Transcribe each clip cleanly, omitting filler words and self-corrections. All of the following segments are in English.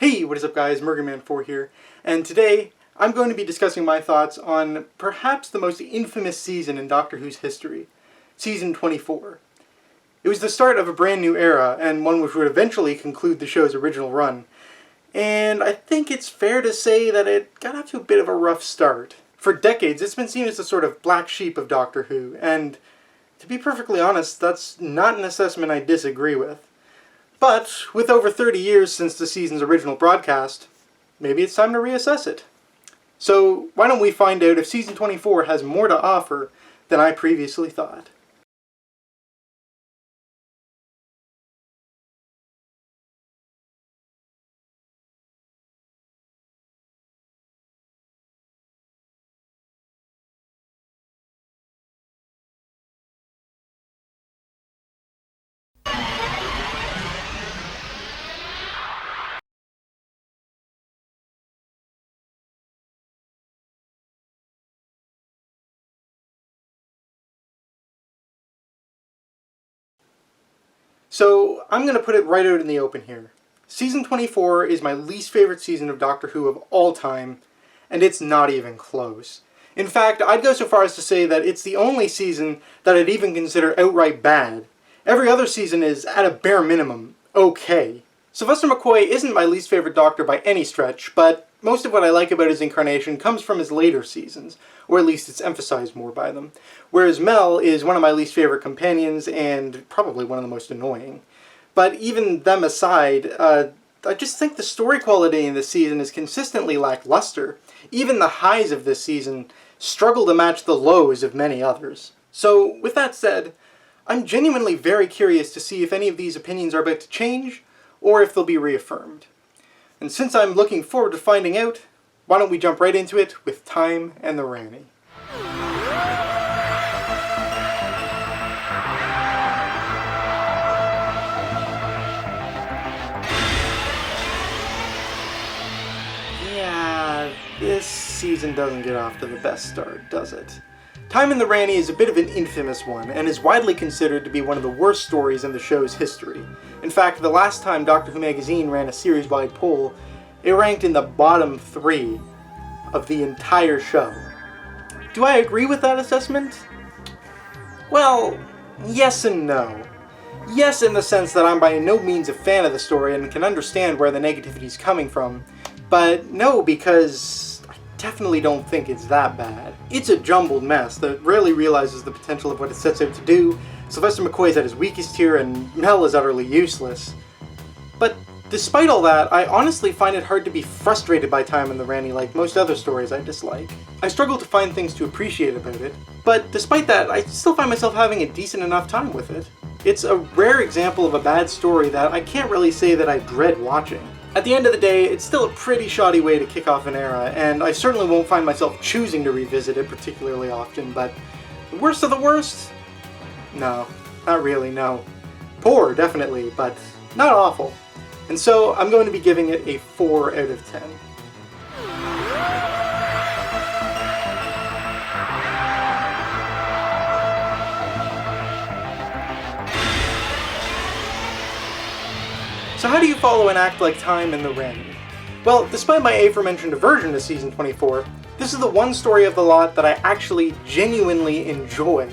Hey, what is up guys, Murgerman4 here, and today I'm going to be discussing my thoughts on perhaps the most infamous season in Doctor Who's history, Season 24. It was the start of a brand new era, and one which would eventually conclude the show's original run, and I think it's fair to say that it got off to a bit of a rough start. For decades, it's been seen as the sort of black sheep of Doctor Who, and to be perfectly honest, that's not an assessment I disagree with. But, with over 30 years since the season's original broadcast, maybe it's time to reassess it. So, why don't we find out if Season 24 has more to offer than I previously thought. So, I'm going to put it right out in the open here. Season 24 is my least favorite season of Doctor Who of all time, and it's not even close. In fact, I'd go so far as to say that it's the only season that I'd even consider outright bad. Every other season is, at a bare minimum, okay. Sylvester McCoy isn't my least favorite Doctor by any stretch, but most of what I like about his incarnation comes from his later seasons, or at least it's emphasized more by them. Whereas Mel is one of my least favorite companions, and probably one of the most annoying. But even them aside, I just think the story quality in this season is consistently lackluster. Even the highs of this season struggle to match the lows of many others. So, with that said, I'm genuinely very curious to see if any of these opinions are about to change, or if they'll be reaffirmed. And since I'm looking forward to finding out, why don't we jump right into it with Time and the Rani. Yeah, this season doesn't get off to the best start, does it? Time and the Rani is a bit of an infamous one, and is widely considered to be one of the worst stories in the show's history. In fact, the last time Doctor Who magazine ran a series-wide poll, it ranked in the bottom 3 of the entire show. Do I agree with that assessment? Well, yes and no. Yes, in the sense that I'm by no means a fan of the story and can understand where the negativity is coming from, but no, because I definitely don't think it's that bad. It's a jumbled mess that rarely realizes the potential of what it sets out to do. Sylvester McCoy is at his weakest here, and Mel is utterly useless. But despite all that, I honestly find it hard to be frustrated by Time and the Rani like most other stories I dislike. I struggle to find things to appreciate about it, but despite that, I still find myself having a decent enough time with it. It's a rare example of a bad story that I can't really say that I dread watching. At the end of the day, it's still a pretty shoddy way to kick off an era, and I certainly won't find myself choosing to revisit it particularly often, but the worst of the worst? No, not really, no. Poor, definitely, but not awful. And so, I'm going to be giving it a 4 out of 10. So how do you follow an act like Time and the Rani? Well, despite my aforementioned aversion to Season 24, this is the one story of the lot that I actually genuinely enjoy.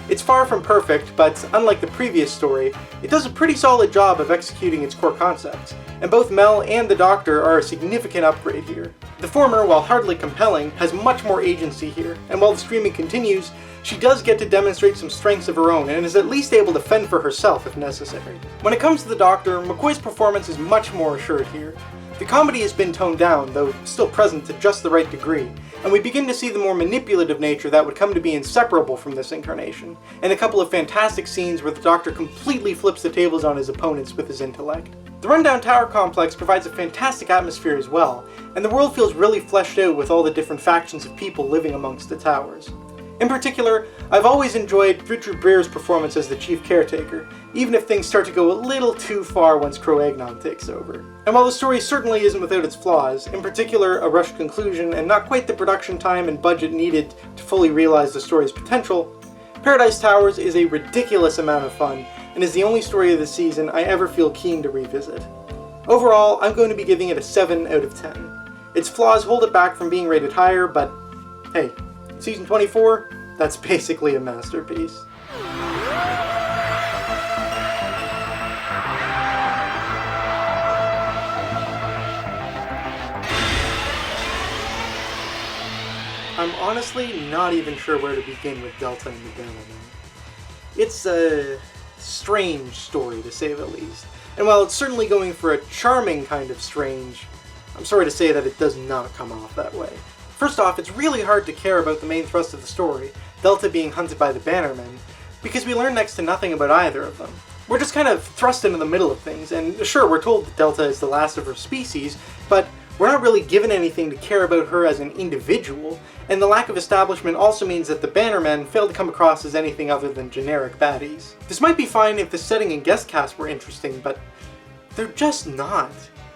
It's far from perfect, but unlike the previous story, it does a pretty solid job of executing its core concepts, and both Mel and the Doctor are a significant upgrade here. The former, while hardly compelling, has much more agency here, and while the streaming continues, she does get to demonstrate some strengths of her own and is at least able to fend for herself if necessary. When it comes to the Doctor, McCoy's performance is much more assured here. The comedy has been toned down, though still present to just the right degree, and we begin to see the more manipulative nature that would come to be inseparable from this incarnation, and a couple of fantastic scenes where the Doctor completely flips the tables on his opponents with his intellect. The rundown tower complex provides a fantastic atmosphere as well, and the world feels really fleshed out with all the different factions of people living amongst the towers. In particular, I've always enjoyed Richard Brere's performance as the chief caretaker, even if things start to go a little too far once Cro-Agnon takes over. And while the story certainly isn't without its flaws, in particular a rushed conclusion and not quite the production time and budget needed to fully realize the story's potential, Paradise Towers is a ridiculous amount of fun, and is the only story of the season I ever feel keen to revisit. Overall, I'm going to be giving it a 7 out of 10. Its flaws hold it back from being rated higher, but hey, season 24, that's basically a masterpiece. I'm honestly not even sure where to begin with Delta and the Bannermen. It's a strange story, to say the least. And while it's certainly going for a charming kind of strange, I'm sorry to say that it does not come off that way. First off, it's really hard to care about the main thrust of the story, Delta being hunted by the Bannermen, because we learn next to nothing about either of them. We're just kind of thrust into the middle of things, and sure, we're told that Delta is the last of her species, but we're not really given anything to care about her as an individual, and the lack of establishment also means that the Bannermen fail to come across as anything other than generic baddies. This might be fine if the setting and guest cast were interesting, but they're just not.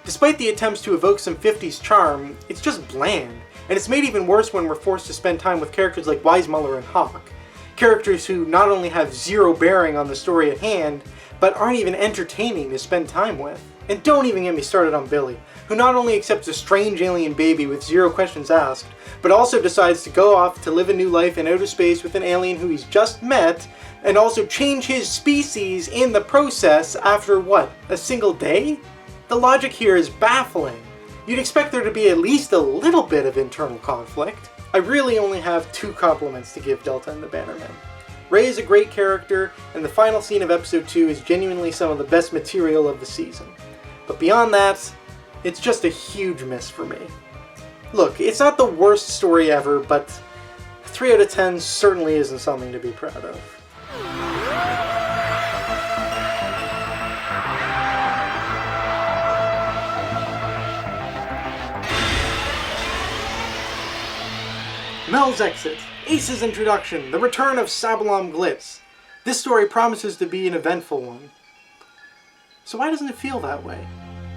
Despite the attempts to evoke some 50s charm, it's just bland, and it's made even worse when we're forced to spend time with characters like Weismuller and Hawk. Characters who not only have zero bearing on the story at hand, but aren't even entertaining to spend time with. And don't even get me started on Billy, who not only accepts a strange alien baby with zero questions asked, but also decides to go off to live a new life in outer space with an alien who he's just met, and also change his species in the process after, what, a single day? The logic here is baffling. You'd expect there to be at least a little bit of internal conflict. I really only have 2 compliments to give Delta and the Bannermen. Ray is a great character, and the final scene of episode 2 is genuinely some of the best material of the season. But beyond that, it's just a huge miss for me. Look, it's not the worst story ever, but 3 out of 10 certainly isn't something to be proud of. Mel's exit, Ace's introduction, the return of Sabalom Glitz. This story promises to be an eventful one. So why doesn't it feel that way?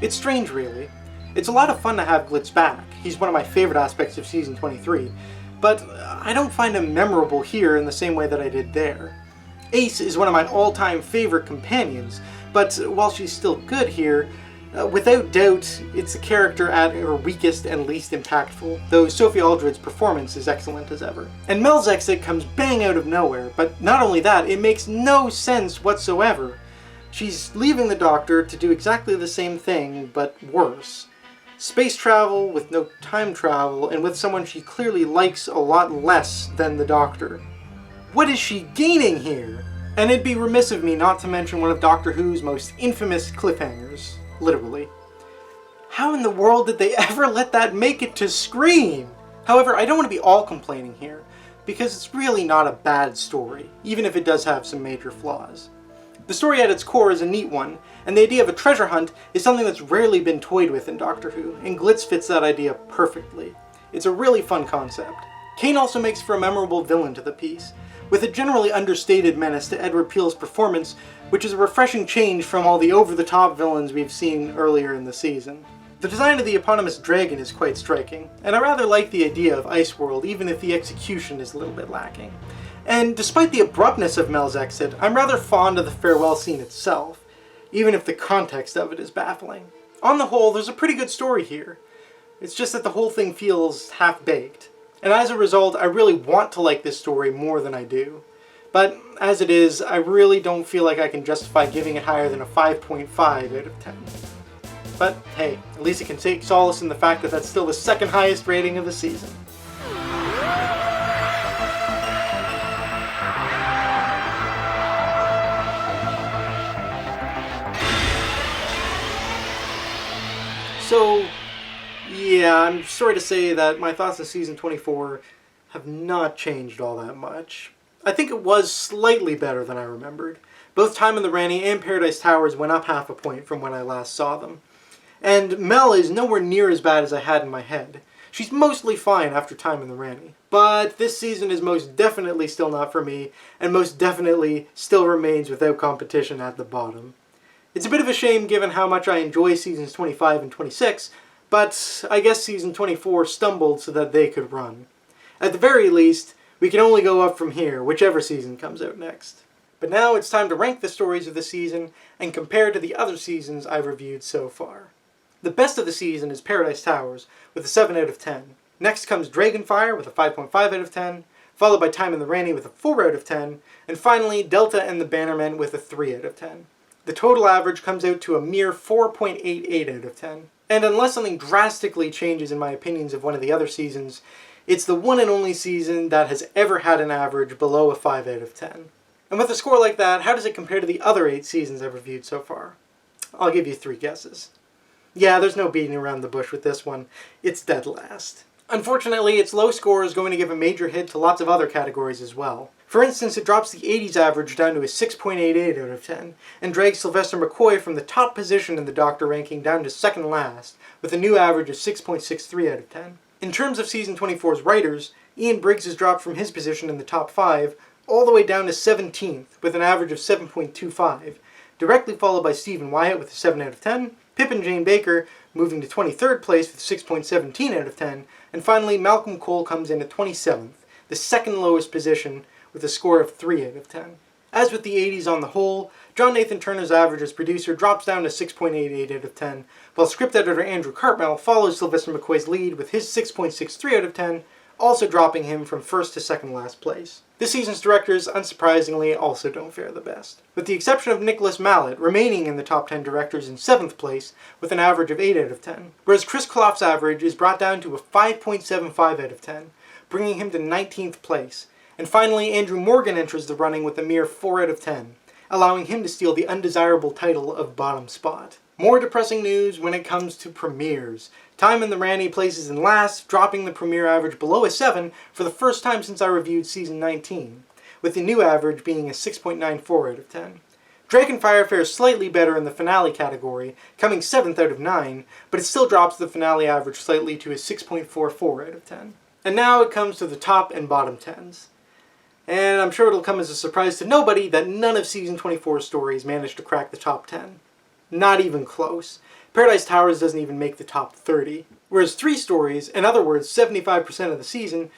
It's strange, really. It's a lot of fun to have Glitz back. He's one of my favorite aspects of Season 23, but I don't find him memorable here in the same way that I did there. Ace is one of my all-time favorite companions, but while she's still good here, without doubt, it's a character at her weakest and least impactful, though Sophie Aldred's performance is excellent as ever. And Mel's exit comes bang out of nowhere, but not only that, it makes no sense whatsoever. She's leaving the Doctor to do exactly the same thing, but worse. Space travel with no time travel, and with someone she clearly likes a lot less than the Doctor. What is she gaining here? And it'd be remiss of me not to mention one of Doctor Who's most infamous cliffhangers. Literally. How in the world did they ever let that make it to screen? However, I don't want to be all complaining here, because it's really not a bad story, even if it does have some major flaws. The story at its core is a neat one, and the idea of a treasure hunt is something that's rarely been toyed with in Doctor Who, and Glitz fits that idea perfectly. It's a really fun concept. Kane also makes for a memorable villain to the piece, with a generally understated menace to Edward Peel's performance, which is a refreshing change from all the over-the-top villains we've seen earlier in the season. The design of the eponymous dragon is quite striking, and I rather like the idea of Iceworld, even if the execution is a little bit lacking. And despite the abruptness of Mel's exit, I'm rather fond of the farewell scene itself, even if the context of it is baffling. On the whole, there's a pretty good story here. It's just that the whole thing feels half-baked. And as a result, I really want to like this story more than I do. But as it is, I really don't feel like I can justify giving it higher than a 5.5 out of 10. But hey, at least it can take solace in the fact that that's still the second highest rating of the season. So, yeah, I'm sorry to say that my thoughts on Season 24 have not changed all that much. I think it was slightly better than I remembered. Both Time in the Rani and Paradise Towers went up half a point from when I last saw them. And Mel is nowhere near as bad as I had in my head. She's mostly fine after Time in the Rani. But this season is most definitely still not for me, and most definitely still remains without competition at the bottom. It's a bit of a shame given how much I enjoy Seasons 25 and 26, but I guess Season 24 stumbled so that they could run. At the very least, we can only go up from here, whichever season comes out next. But now it's time to rank the stories of the season and compare to the other seasons I've reviewed so far. The best of the season is Paradise Towers with a 7 out of 10. Next comes Dragonfire with a 5.5 out of 10, followed by Time in the Rani with a 4 out of 10, and finally Delta and the Bannermen with a 3 out of 10. The total average comes out to a mere 4.88 out of 10. And unless something drastically changes in my opinions of one of the other seasons, it's the one and only season that has ever had an average below a 5 out of 10. And with a score like that, how does it compare to the other 8 seasons I've reviewed so far? I'll give you 3 guesses. Yeah, there's no beating around the bush with this one. It's dead last. Unfortunately, its low score is going to give a major hit to lots of other categories as well. For instance, it drops the 80s average down to a 6.88 out of 10, and drags Sylvester McCoy from the top position in the Doctor ranking down to second last, with a new average of 6.63 out of 10. In terms of Season 24's writers, Ian Briggs has dropped from his position in the top 5 all the way down to 17th, with an average of 7.25, directly followed by Stephen Wyatt with a 7 out of 10, Pip and Jane Baker moving to 23rd place with 6.17 out of 10, and finally Malcolm Cole comes in at 27th, the second lowest position, with a score of 3 out of 10. As with the 80s on the whole, John Nathan Turner's average as producer drops down to 6.88 out of 10, while script editor Andrew Cartmel follows Sylvester McCoy's lead with his 6.63 out of 10, also dropping him from first to second last place. This season's directors, unsurprisingly, also don't fare the best, with the exception of Nicholas Mallet remaining in the top 10 directors in 7th place with an average of 8 out of 10, whereas Chris Clough's average is brought down to a 5.75 out of 10, bringing him to 19th place. And finally, Andrew Morgan enters the running with a mere 4 out of 10, allowing him to steal the undesirable title of bottom spot. More depressing news when it comes to premieres. Time in the Rani places in last, dropping the premiere average below a 7 for the first time since I reviewed Season 19, with the new average being a 6.94 out of 10. Dragonfire fares slightly better in the finale category, coming 7th out of 9, but it still drops the finale average slightly to a 6.44 out of 10. And now it comes to the top and bottom 10s. And I'm sure it'll come as a surprise to nobody that none of Season 24's stories managed to crack the top 10. Not even close. Paradise Towers doesn't even make the top 30. Whereas 3 stories, in other words 75% of the season,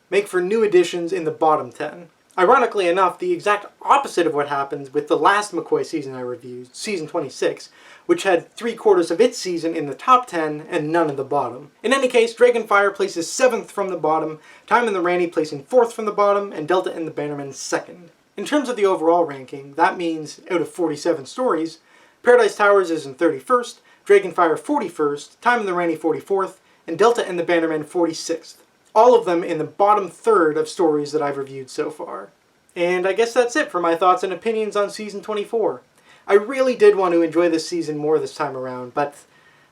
make for new additions in the bottom 10. Ironically enough, the exact opposite of what happens with the last McCoy season I reviewed, Season 26, which had 3/4 of its season in the top 10 and none in the bottom. In any case, Dragonfire places 7th from the bottom, Time in the Rani placing 4th from the bottom, and Delta and the Bannermen 2nd. In terms of the overall ranking, that means, out of 47 stories, Paradise Towers is in 31st, Dragonfire 41st, Time in the Rani 44th, and Delta and the Bannermen 46th. All of them in the bottom third of stories that I've reviewed so far. And I guess that's it for my thoughts and opinions on Season 24. I really did want to enjoy this season more this time around, but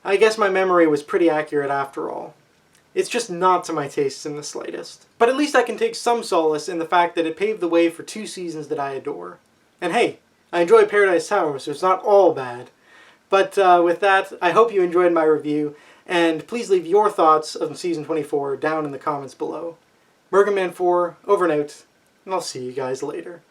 I guess my memory was pretty accurate after all. It's just not to my tastes in the slightest. But at least I can take some solace in the fact that it paved the way for 2 seasons that I adore. And hey, I enjoy Paradise Towers, so it's not all bad. But with that, I hope you enjoyed my review, and please leave your thoughts on Season 24 down in the comments below. Mergaman 4, over and out, and I'll see you guys later.